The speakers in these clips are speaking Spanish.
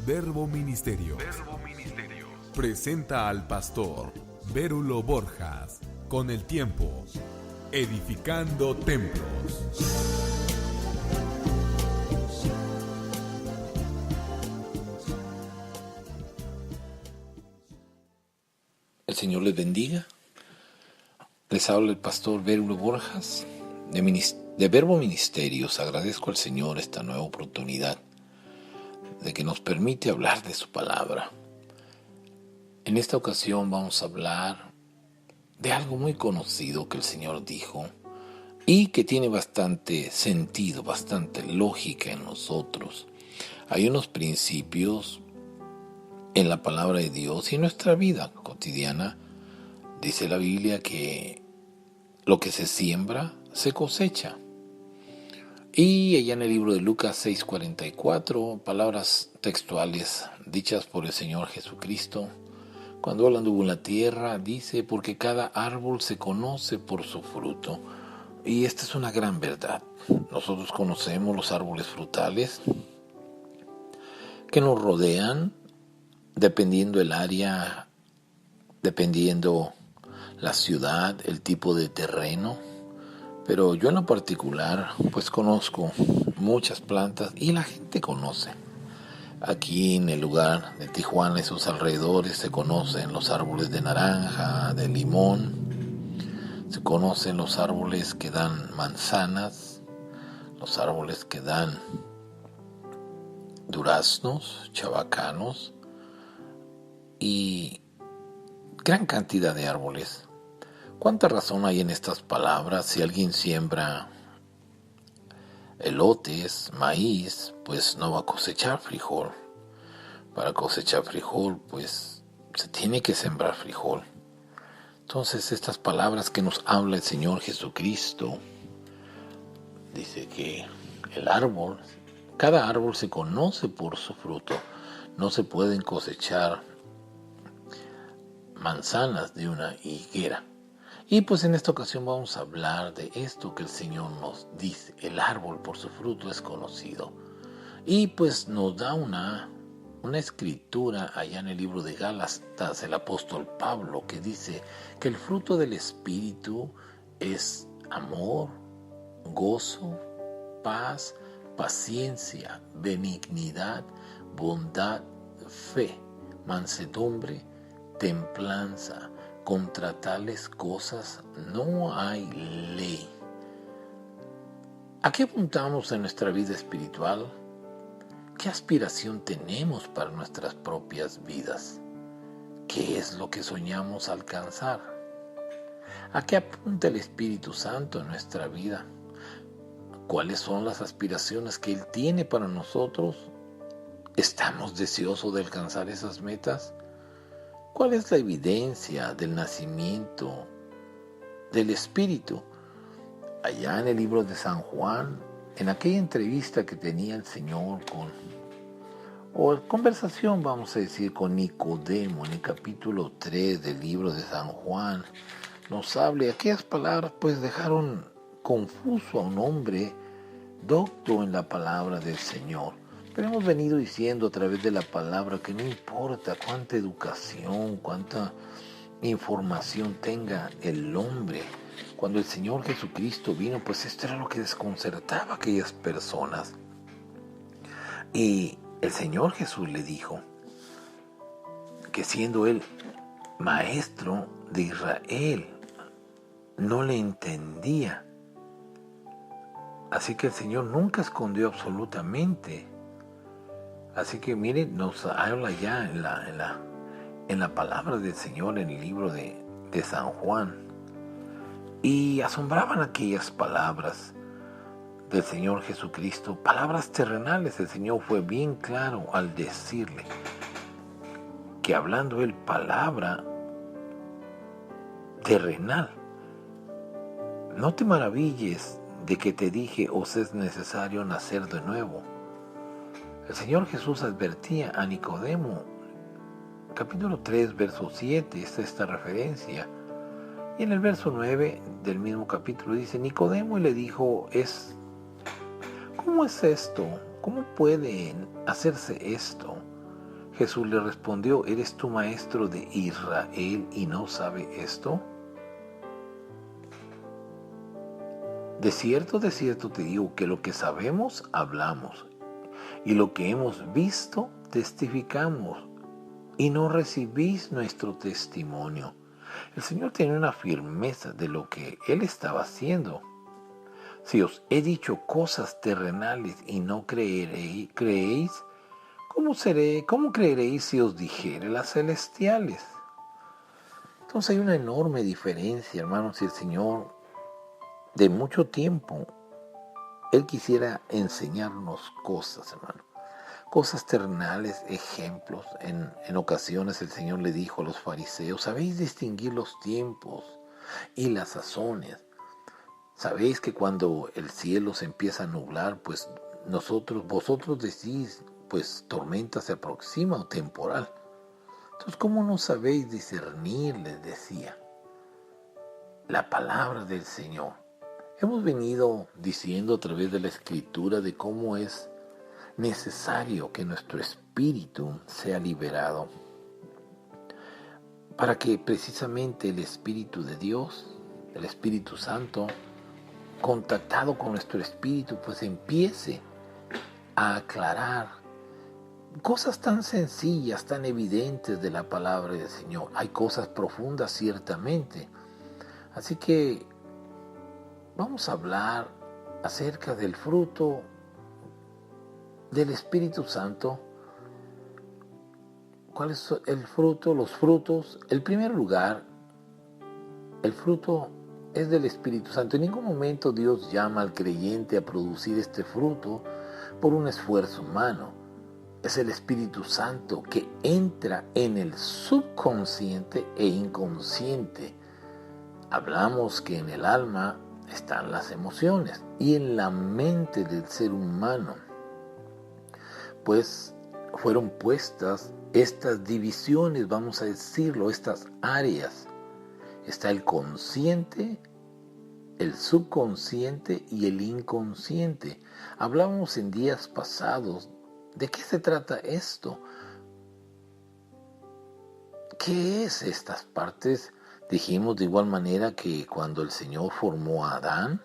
Verbo Ministerios. Presenta al pastor Vérulo Borjas con el tiempo, edificando templos. El Señor les bendiga. Les habla el pastor Vérulo Borjas de Verbo Ministerios. Agradezco al Señor esta nueva oportunidad de que nos permite hablar de su palabra. En esta ocasión vamos a hablar de algo muy conocido que el Señor dijo y que tiene bastante sentido, bastante lógica en nosotros. Hay unos principios en la palabra de Dios y en nuestra vida cotidiana. Dice la Biblia que lo que se siembra, se cosecha. Y allá en el libro de Lucas 6:44, palabras textuales dichas por el Señor Jesucristo, cuando Él anduvo en la tierra, dice, porque cada árbol se conoce por su fruto. Y esta es una gran verdad. Nosotros conocemos los árboles frutales que nos rodean, dependiendo el área, dependiendo la ciudad, el tipo de terreno. Pero yo en lo particular, pues conozco muchas plantas y la gente conoce. Aquí en el lugar de Tijuana y sus alrededores se conocen los árboles de naranja, de limón, se conocen los árboles que dan manzanas, los árboles que dan duraznos, chabacanos y gran cantidad de árboles. ¿Cuánta razón hay en estas palabras? Si alguien siembra elotes, maíz, pues no va a cosechar frijol. Para cosechar frijol, pues se tiene que sembrar frijol. Entonces, estas palabras que nos habla el Señor Jesucristo, dice que cada árbol se conoce por su fruto. No se pueden cosechar manzanas de una higuera. Y pues en esta ocasión vamos a hablar de esto que el Señor nos dice. El árbol por su fruto es conocido. Y pues nos da una escritura allá en el libro de Gálatas, el apóstol Pablo, que dice que el fruto del Espíritu es amor, gozo, paz, paciencia, benignidad, bondad, fe, mansedumbre, templanza. Contra tales cosas no hay ley. ¿A qué apuntamos en nuestra vida espiritual? ¿Qué aspiración tenemos para nuestras propias vidas? ¿Qué es lo que soñamos alcanzar? ¿A qué apunta el Espíritu Santo en nuestra vida? ¿Cuáles son las aspiraciones que Él tiene para nosotros? ¿Estamos deseosos de alcanzar esas metas? ¿Cuál es la evidencia del nacimiento del Espíritu? Allá en el libro de San Juan, en aquella entrevista que tenía el Señor conversación, vamos a decir, con Nicodemo, en el capítulo 3 del libro de San Juan, nos habla, y aquellas palabras pues dejaron confuso a un hombre docto en la palabra del Señor. Pero hemos venido diciendo a través de la palabra que no importa cuánta educación, cuánta información tenga el hombre. Cuando el Señor Jesucristo vino, pues esto era lo que desconcertaba a aquellas personas. Y el Señor Jesús le dijo que siendo Él maestro de Israel, no le entendía. Así que el Señor nunca escondió absolutamente. Así que miren, nos habla ya en la palabra del Señor en el libro de San Juan. Y asombraban aquellas palabras del Señor Jesucristo, palabras terrenales. El Señor fue bien claro al decirle que hablando Él palabra terrenal. No te maravilles de que te dije, os es necesario nacer de nuevo. El Señor Jesús advertía a Nicodemo, capítulo 3, verso 7, está esta referencia. Y en el verso 9 del mismo capítulo dice, Nicodemo le dijo, ¿cómo es esto? ¿Cómo puede hacerse esto? Jesús le respondió, ¿eres tú maestro de Israel y no sabe esto? De cierto te digo que lo que sabemos hablamos y lo que hemos visto testificamos y no recibís nuestro testimonio. El Señor tenía una firmeza de lo que Él estaba haciendo. Si os he dicho cosas terrenales y no creéis, ¿cómo creeréis si os dijere las celestiales? Entonces hay una enorme diferencia, hermanos, si el Señor de mucho tiempo Él quisiera enseñarnos cosas, hermano. Cosas terrenales, ejemplos. En ocasiones el Señor le dijo a los fariseos, ¿sabéis distinguir los tiempos y las sazones? ¿Sabéis que cuando el cielo se empieza a nublar, pues vosotros decís, pues tormenta se aproxima o temporal? Entonces, ¿cómo no sabéis discernir? Les decía. La palabra del Señor. Hemos venido diciendo a través de la Escritura de cómo es necesario que nuestro espíritu sea liberado para que precisamente el Espíritu de Dios, el Espíritu Santo, contactado con nuestro espíritu, pues empiece a aclarar cosas tan sencillas, tan evidentes de la palabra del Señor. Hay cosas profundas ciertamente. Así que vamos a hablar acerca del fruto del Espíritu Santo. ¿Cuál es el fruto? Los frutos. En primer lugar, el fruto es del Espíritu Santo. En ningún momento Dios llama al creyente a producir este fruto por un esfuerzo humano. Es el Espíritu Santo que entra en el subconsciente e inconsciente. Hablamos que en el alma están las emociones y en la mente del ser humano, pues fueron puestas estas divisiones, vamos a decirlo, estas áreas. Está el consciente, el subconsciente y el inconsciente. Hablamos en días pasados. ¿De qué se trata esto? ¿Qué es estas partes? Dijimos de igual manera que cuando el Señor formó a Adán,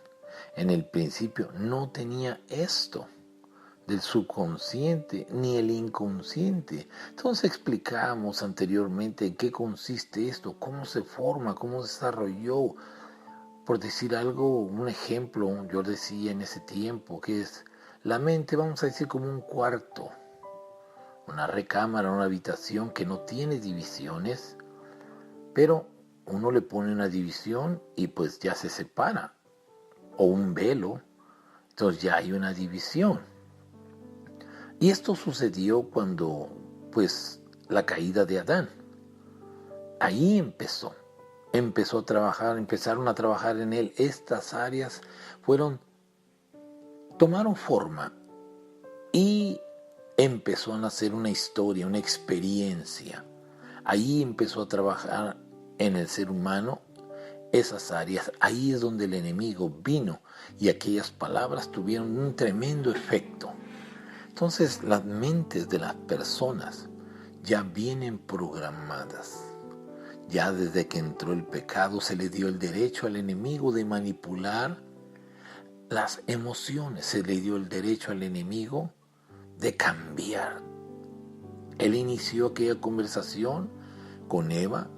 en el principio no tenía esto del subconsciente ni el inconsciente. Entonces explicamos anteriormente en qué consiste esto, cómo se forma, cómo se desarrolló. Por decir algo, un ejemplo, yo decía en ese tiempo que es la mente, vamos a decir, como un cuarto, una recámara, una habitación que no tiene divisiones, pero uno le pone una división y pues ya se separa, o un velo, entonces ya hay una división. Y esto sucedió cuando, pues, la caída de Adán. Ahí empezó a trabajar, empezaron a trabajar en él. Estas áreas tomaron forma y empezó a nacer una historia, una experiencia. Ahí empezó a trabajar en el ser humano esas áreas. Ahí es donde el enemigo vino y aquellas palabras tuvieron un tremendo efecto. Entonces las mentes de las personas ya vienen programadas. Ya desde que entró el pecado se le dio el derecho al enemigo de manipular las emociones, se le dio el derecho al enemigo de cambiar. Él inició aquella conversación con Eva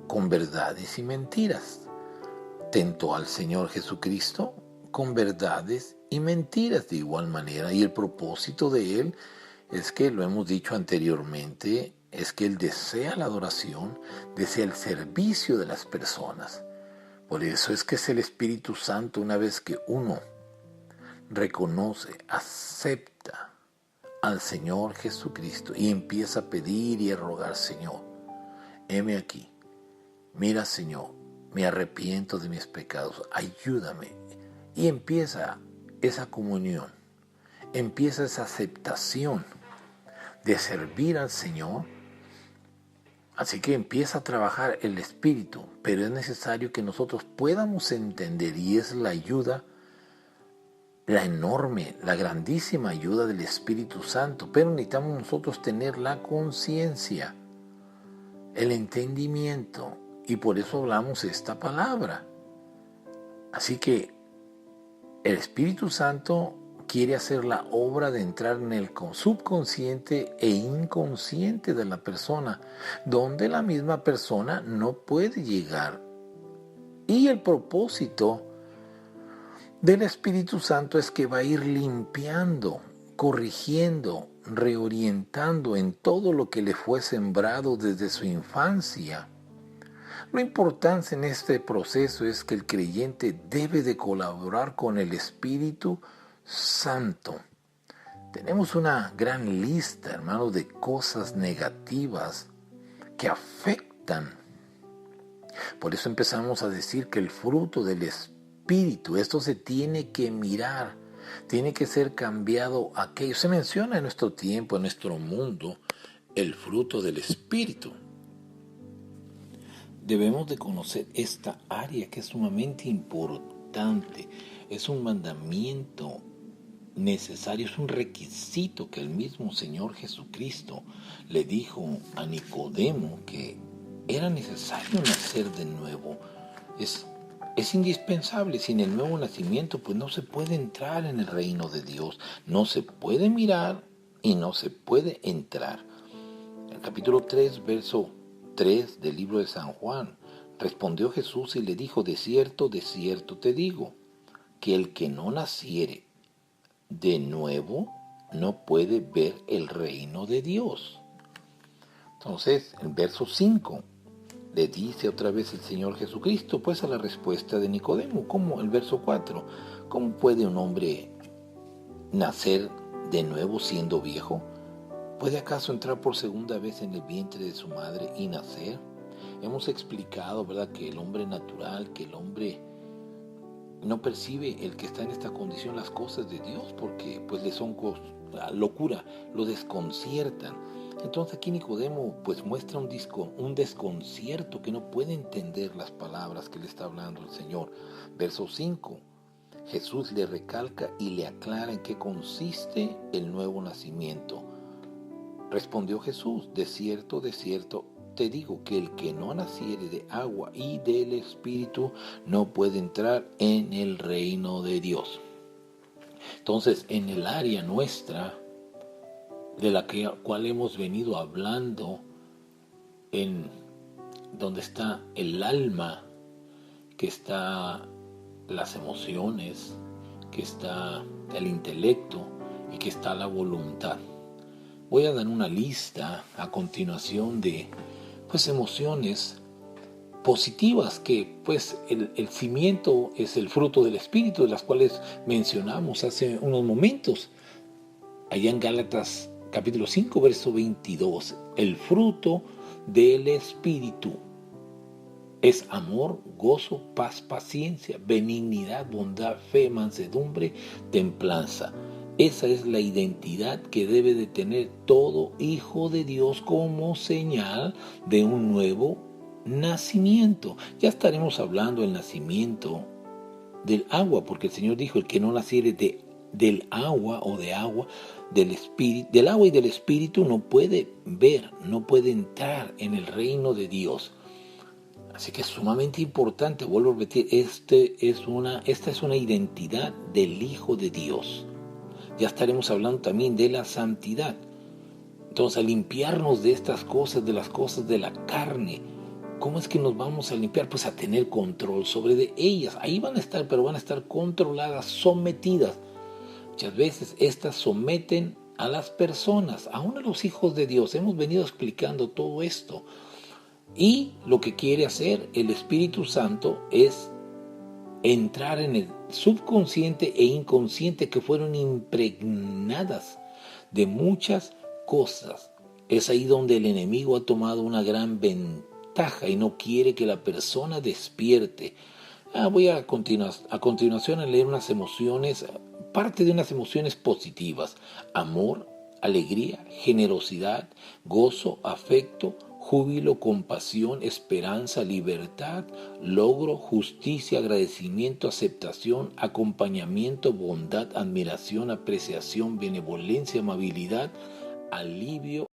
con verdades y mentiras. Tentó al Señor Jesucristo con verdades y mentiras de igual manera. Y el propósito de Él es que, lo hemos dicho anteriormente, es que Él desea la adoración, desea el servicio de las personas. Por eso es que es el Espíritu Santo, una vez que uno reconoce, acepta al Señor Jesucristo y empieza a pedir y a rogar, Señor, heme aquí, mira, Señor, me arrepiento de mis pecados, ayúdame. Y empieza esa comunión, empieza esa aceptación de servir al Señor. Así que empieza a trabajar el Espíritu, pero es necesario que nosotros podamos entender, y es la ayuda la enorme, la grandísima ayuda del Espíritu Santo, pero necesitamos nosotros tener la conciencia, el entendimiento, y por eso hablamos esta palabra. Así que el Espíritu Santo quiere hacer la obra de entrar en el subconsciente e inconsciente de la persona, donde la misma persona no puede llegar. Y el propósito del Espíritu Santo es que va a ir limpiando, corrigiendo, reorientando en todo lo que le fue sembrado desde su infancia. Lo importante en este proceso es que el creyente debe de colaborar con el Espíritu Santo. Tenemos una gran lista, hermano, de cosas negativas que afectan. Por eso empezamos a decir que el fruto del Espíritu, esto se tiene que mirar, tiene que ser cambiado aquello. Se menciona en nuestro tiempo, en nuestro mundo, el fruto del Espíritu. Debemos de conocer esta área que es sumamente importante. Es un mandamiento necesario, es un requisito que el mismo Señor Jesucristo le dijo a Nicodemo que era necesario nacer de nuevo. Es indispensable. Sin el nuevo nacimiento, pues no se puede entrar en el reino de Dios. No se puede mirar y no se puede entrar. El capítulo 3, verso 3 del libro de San Juan, respondió Jesús y le dijo: de cierto te digo, que el que no naciere de nuevo no puede ver el reino de Dios. Entonces, en verso 5, le dice otra vez el Señor Jesucristo, pues a la respuesta de Nicodemo, como el verso 4, ¿cómo puede un hombre nacer de nuevo siendo viejo? ¿Puede acaso entrar por segunda vez en el vientre de su madre y nacer? Hemos explicado, ¿verdad?, que el hombre natural, que el hombre no percibe, el que está en esta condición, las cosas de Dios, porque pues le son locura, lo desconciertan. Entonces aquí Nicodemo pues muestra un desconcierto, que no puede entender las palabras que le está hablando el Señor. Verso 5, Jesús le recalca y le aclara en qué consiste el nuevo nacimiento. Respondió Jesús: de cierto te digo, que el que no naciere de agua y del Espíritu no puede entrar en el reino de Dios. Entonces, en el área nuestra, de la cual hemos venido hablando, en donde está el alma, que está las emociones, que está el intelecto y que está la voluntad. Voy a dar una lista a continuación de emociones positivas, que el cimiento es el fruto del Espíritu, de las cuales mencionamos hace unos momentos. Allá en Gálatas capítulo 5, verso 22, el fruto del Espíritu es amor, gozo, paz, paciencia, benignidad, bondad, fe, mansedumbre, templanza. Esa es la identidad que debe de tener todo hijo de Dios como señal de un nuevo nacimiento. Ya estaremos hablando del nacimiento del agua, porque el Señor dijo: el que no naciere del agua o de agua, del espíritu, del agua y del Espíritu, no puede ver, no puede entrar en el reino de Dios. Así que es sumamente importante, vuelvo a repetir, esta es una identidad del Hijo de Dios. Ya estaremos hablando también de la santidad. Entonces, al limpiarnos de estas cosas, de las cosas de la carne, ¿cómo es que nos vamos a limpiar? Pues a tener control sobre ellas. Ahí van a estar, pero van a estar controladas, sometidas. Muchas veces estas someten a las personas, aún a los hijos de Dios. Hemos venido explicando todo esto. Y lo que quiere hacer el Espíritu Santo es entrar en el subconsciente e inconsciente, que fueron impregnadas de muchas cosas. Es ahí donde el enemigo ha tomado una gran ventaja y no quiere que la persona despierte. Voy a continuación a leer unas emociones, parte de unas emociones positivas: amor, alegría, generosidad, gozo, afecto, júbilo, compasión, esperanza, libertad, logro, justicia, agradecimiento, aceptación, acompañamiento, bondad, admiración, apreciación, benevolencia, amabilidad, alivio,